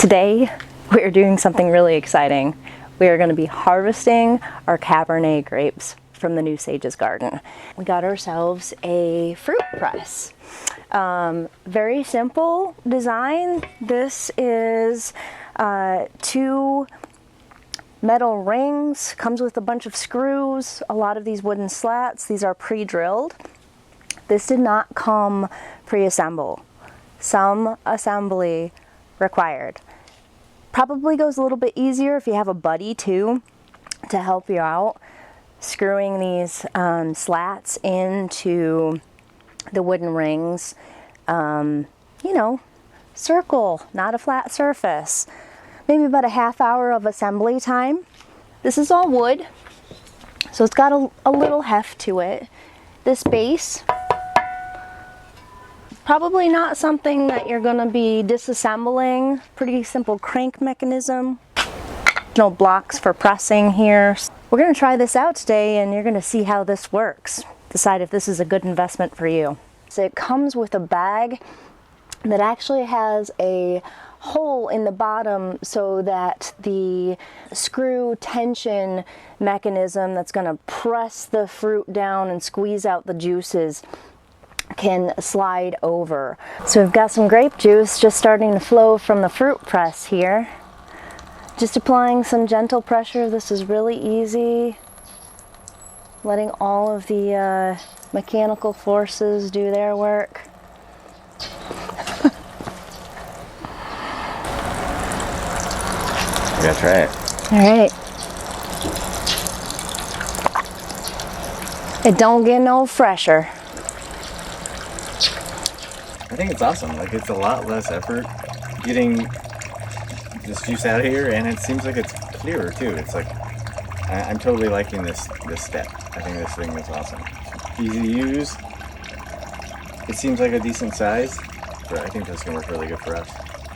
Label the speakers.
Speaker 1: Today, we're doing something really exciting. We are going to be harvesting our cabernet grapes from the new Sage's garden. We got ourselves a fruit press. Very simple design. This is 2 metal rings, comes with a bunch of screws, a lot of these wooden slats. These are pre-drilled. This did not come pre-assembled. Some assembly required. Probably goes a little bit easier if you have a buddy too to help you out. Screwing these slats into the wooden rings, you know, circle, not a flat surface. Maybe about a half hour of assembly time. This is all wood, so it's got a little heft to it. This base, probably not something that you're going to be disassembling. Pretty simple crank mechanism. No blocks for pressing here. We're going to try this out today and you're going to see how this works. Decide if this is a good investment for you. So it comes with a bag that actually has a hole in the bottom so that the screw tension mechanism that's going to press the fruit down and squeeze out the juices can slide over. So we've got some grape juice just starting to flow from the fruit press here. Just applying some gentle pressure. This is really easy. Letting all of the mechanical forces do their work.
Speaker 2: We gotta try it.
Speaker 1: All right. It don't get no fresher.
Speaker 2: I think it's awesome. Like, it's a lot less effort getting this juice out of here, and it seems like it's clearer too. It's like I'm totally liking this step. I think this thing is awesome. Easy to use. It seems like a decent size, but I think this can work really good for us.